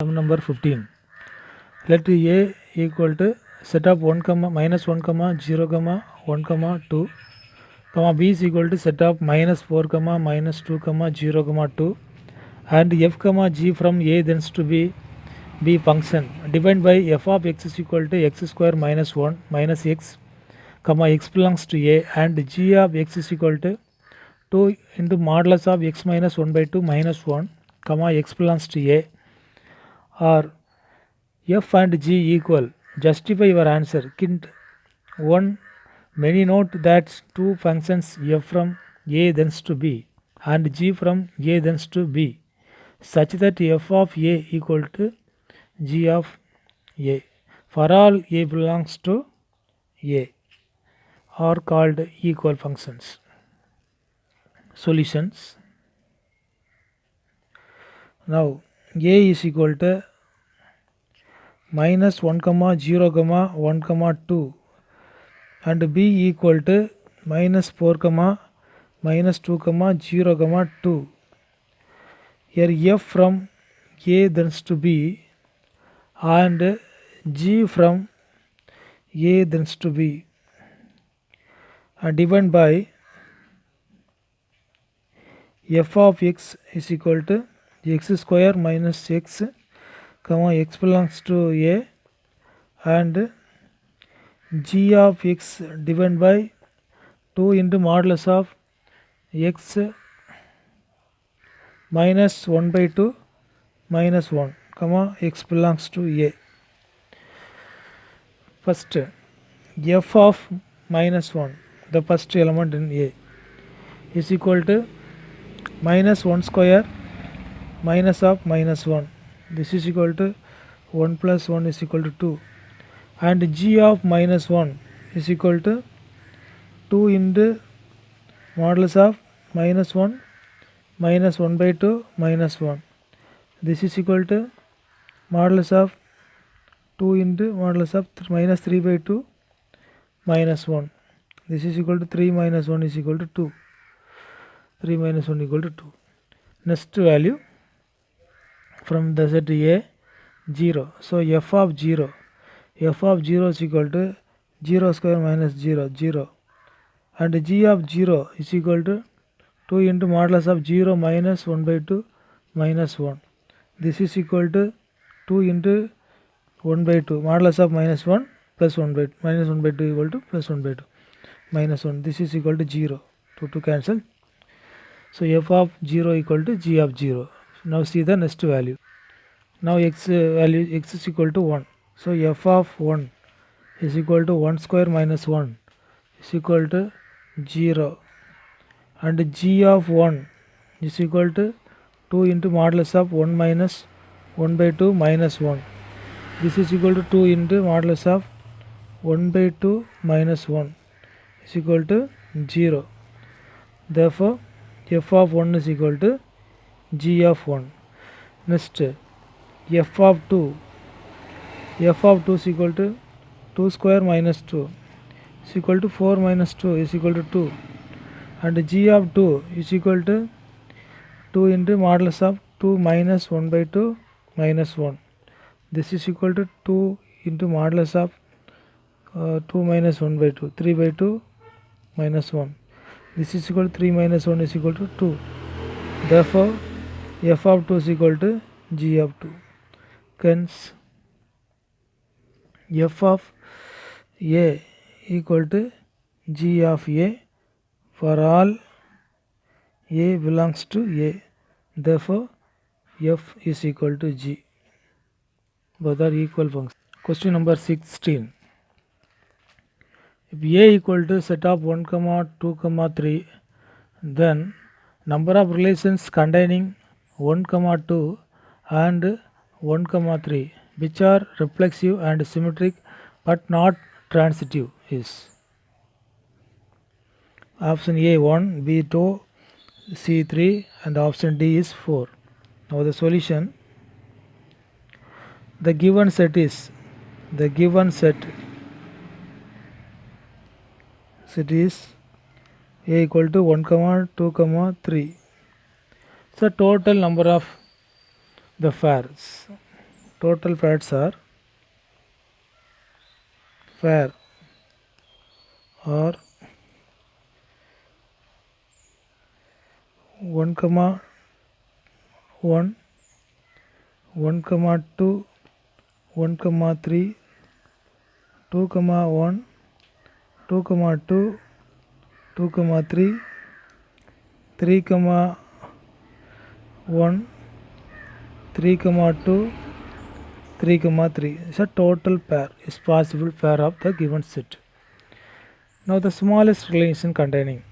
Sum number 15. Let A equal to set of 1 comma minus 1 comma 0 comma 1 comma 2 comma B is equal to set of minus 4 comma minus 2 comma 0 comma 2 and f comma g from A tends to B function defined by f of x is equal to x square minus 1 minus x comma x belongs to A and g of x is equal to 2 into modulus of x minus 1 by 2 minus 1 comma x belongs to A or f and g equal. Justify your answer. Hint 1. Many note that two functions f from A tends to B and g from A tends to B such that f of A equal to g of A for all A belongs to A are called equal functions. Solutions. Now A is equal to minus 1 comma 0 comma 1 comma 2 and B equal to minus 4 comma minus 2 comma 0 comma 2. Here f from A tends to B and g from A tends to B are given by f of x is equal to x square minus x comma x belongs to A and g of x divided by 2 into modulus of x minus 1 by 2 minus 1 comma x belongs to A. First f of minus 1, the first element in A, is equal to minus 1 square minus of minus 1. This is equal to 1 plus 1 is equal to 2 and g of minus 1 is equal to 2 into modulus of minus 1 minus 1 by 2 minus 1. This is equal to modulus of 2 into modulus of minus 3 by 2 minus 1. This is equal to 3 minus 1 is equal to 2. 3 minus 1 equal to 2. Next value from the set A 0. So f of 0 is equal to 0 square minus 0 0 and g of 0 is equal to 2 into modulus of 0 minus 1 by 2 minus 1. This is equal to 2 into 1 by 2 modulus of minus 1 plus 1 by 2 minus 1 by 2 equal to plus 1 by 2 minus 1. This is equal to 0. 2 to cancel. So f of 0 equal to g of 0. Now see the next value. Now x value x is equal to 1. So f of 1 is equal to 1 square minus 1 is equal to 0 and g of 1 is equal to 2 into modulus of 1 minus 1 by 2 minus 1. This is equal to 2 into modulus of 1 by 2 minus 1 is equal to 0. Therefore f of 1 is equal to g of 1. Next f of 2 is equal to 2 square minus 2 is equal to 4 minus 2 is equal to 2 and g of 2 is equal to 2 into modulus of 2 minus 1 by 2 minus 1. This is equal to 2 into modulus of 2 minus 1 by 2 3 by 2 minus 1. This is equal to 3 minus 1 is equal to 2. Therefore f of 2 is equal to g of 2. Hence f of A equal to g of A for all A belongs to A. Therefore f is equal to g. Both are equal functions. Question number 16. If A equal to set of 1 comma 2 comma 3, then number of relations containing 1 comma 2 and 1 comma 3 which are reflexive and symmetric but not transitive is option A 1, B 2, C 3 and option D is 4. Now the solution. The given set is A equal to 1 comma 2 comma 3. So total number of the pairs total pairs are pair or 1 comma 1, 1 comma 2, 1 comma 3, 2 comma 1, 2 comma 2, 2 comma 3, 3 comma 1, 3 comma 2, 3 comma 3. So total pair is possible pair of the given set. Now the smallest relation containing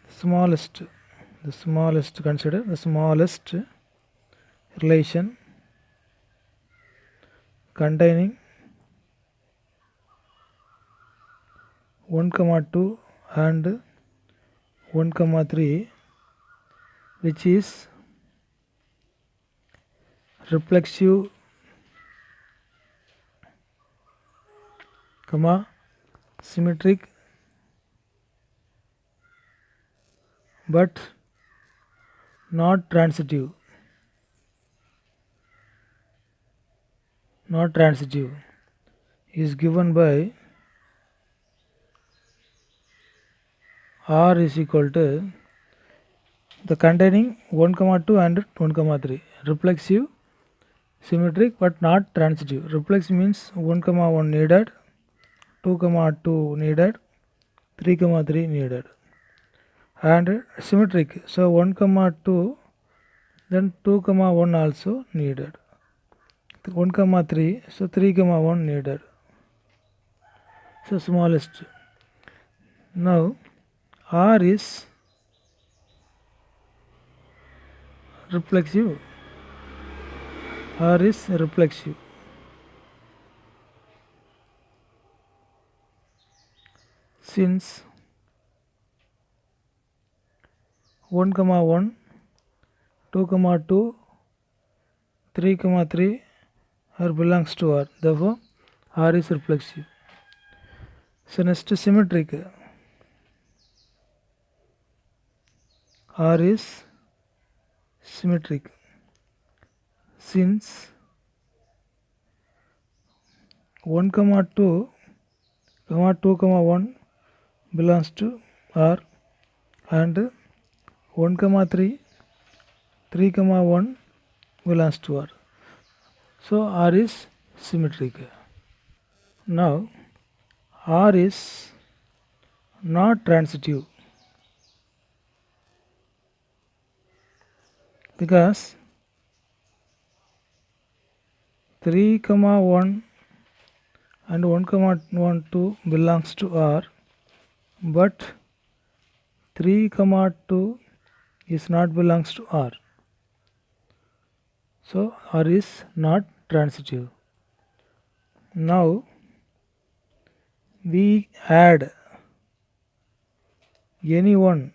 the smallest consider the smallest relation containing 1 comma 2 and 1 comma 3, which is reflexive comma symmetric but not transitive is given by R is equal to the containing 1 comma 2 and 1 comma 3, reflexive symmetric but not transitive. Reflexive means 1 comma 1 needed, 2 comma 2 needed, 3 comma 3 needed, and symmetric, so 1 comma 2, then 2 comma 1 also needed, 1 comma 3, so 3 comma 1 needed, so smallest. Now R is reflexive, since 1 comma 1, 2 comma 2, 3 comma 3 are belongs to R, therefore R is reflexive. So next symmetric, R is symmetric since 1 comma 2 comma 2 comma 1 belongs to R and 1 comma 3, 3 comma 1 belongs to R, so R is symmetric. Now R is not transitive because 3 comma 1 and 1 comma 1 2 belongs to R, but 3 comma 2 is not belongs to R, so R is not transitive. Now we add any one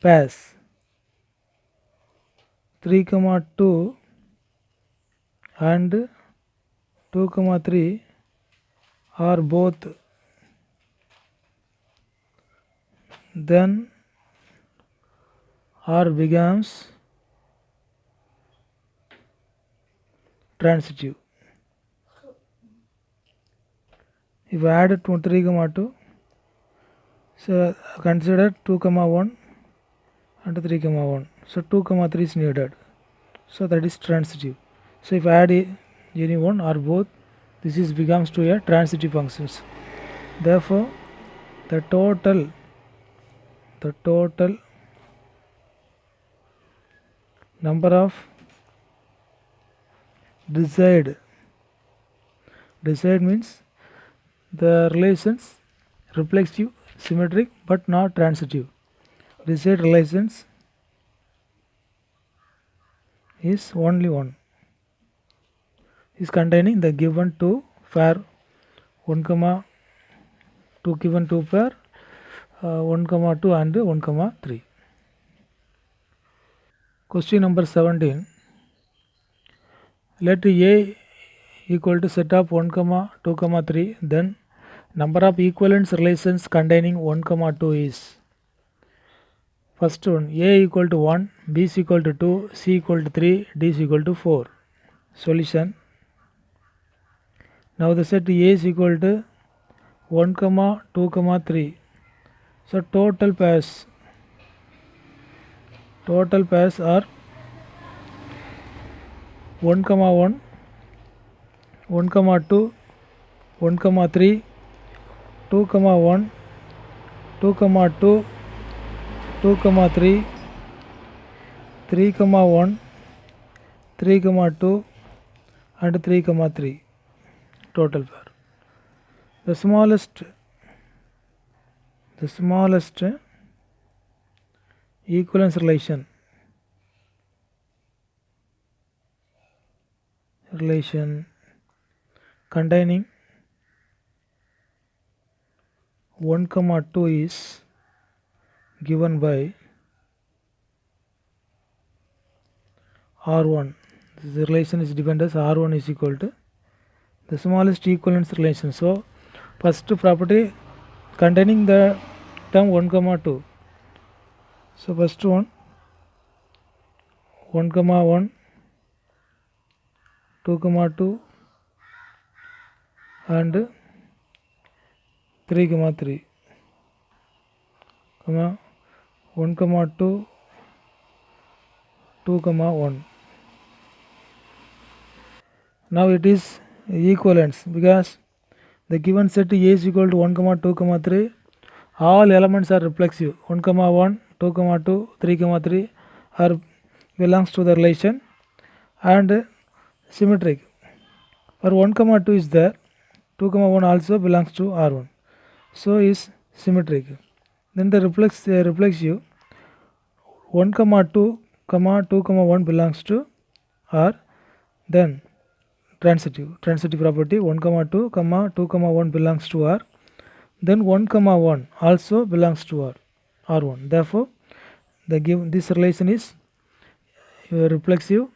pairs 3 comma 2 and 2 comma 3 are both, then R becomes transitive. If I add 3 comma 2, so consider 2 comma 1 and 3 comma 1, so 2 comma 3 is needed, so that is transitive. So if I add any one or both, this is becomes to a transitive functions. Therefore the total number of desired means the relations reflexive, symmetric but not transitive. Desired relations is only one, is containing the given two pair 1 comma 2 given 2 pair 1 comma 2 and 1 comma 3. Question number 17. Let A equal to set of 1 comma 2 comma 3, then number of equivalence relations containing 1 comma 2 is. First one, A equal to 1, B is equal to 2, C equal to 3, D is equal to 4. Solution. Now the set A is equal to 1, 2, 3. So total pairs are 1, 1, 1, 2, 1, 3, 2, 1, 2, 2, 2, 3, 3, 1, 3, 2 and 3, 3 total pair. The smallest equivalence relation containing 1, 2 is given by R1. This relation is defined as R1 is equal to the smallest equivalence relation. So first property containing the term 1, 2. So first one 1, 1, 2, 2 and 3, 3, 1, 2, 2, 1. Now it is equivalence because the given set A is equal to 1, 2, 3. All elements are reflexive. 1, 1, 2, 2, 3, 3 are belongs to the relation and symmetric. For 1, 2 is there, 2, 1 also belongs to R1. So is symmetric. Then the reflexive 1, 2, 2, 1 belongs to R. Then transitive property 1, 2, 2, 1 belongs to R. Then 1, 1 also belongs to R1. Therefore, this relation is reflexive,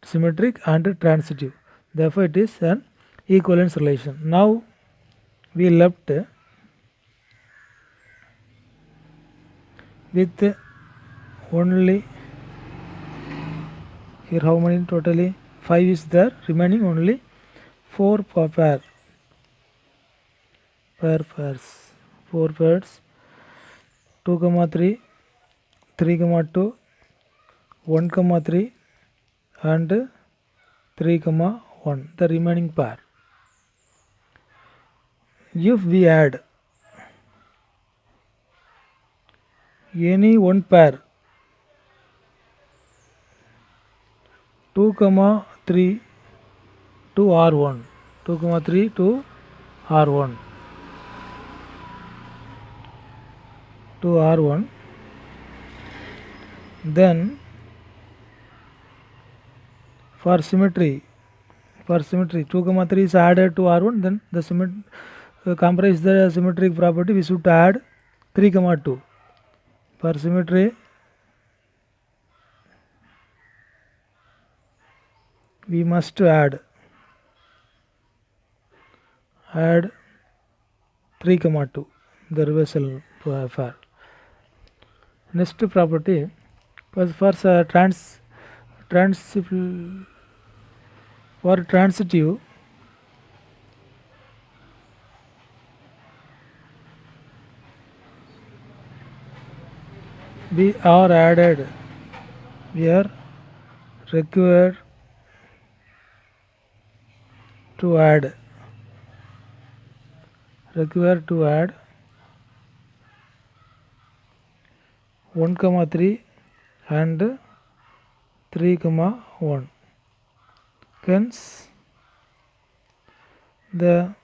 symmetric and transitive. Therefore, it is an equivalence relation. Now we left with only here how many totally 5 is there, remaining only 4 pairs 4 pairs 2, 3, 3, 2, 1, 3 and 3, 1, the remaining pair. If we add any one pair 2, 3 to R1, 2, 3 to R1, then for symmetry 2, 3 is added to R1, then the comprise the symmetric property, we should add 3, 2. For symmetry we must add 3, 2, the reversal pair. Next property for transitive we are required to add 1, 3 and 3, 1. Hence the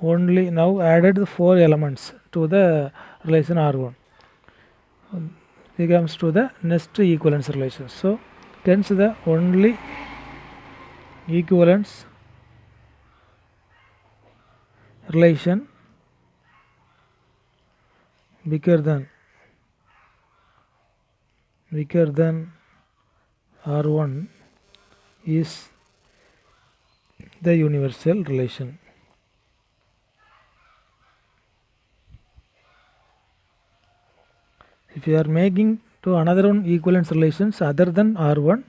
only now added the 4 elements to the relation R1 becomes to the next equivalence relation. So hence the only equivalence relation bigger than R1 is the universal relation. if you are making to another one equivalence relations other than R1,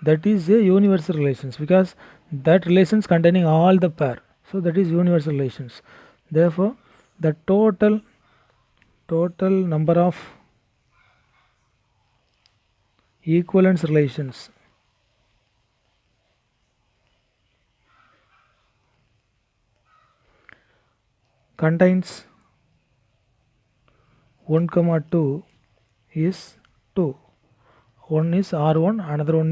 that is a universal relations, because that relations containing all the pair, so that is universal relations. Therefore the total number of equivalence relations contains 1, 2 is 2. One is R1, another one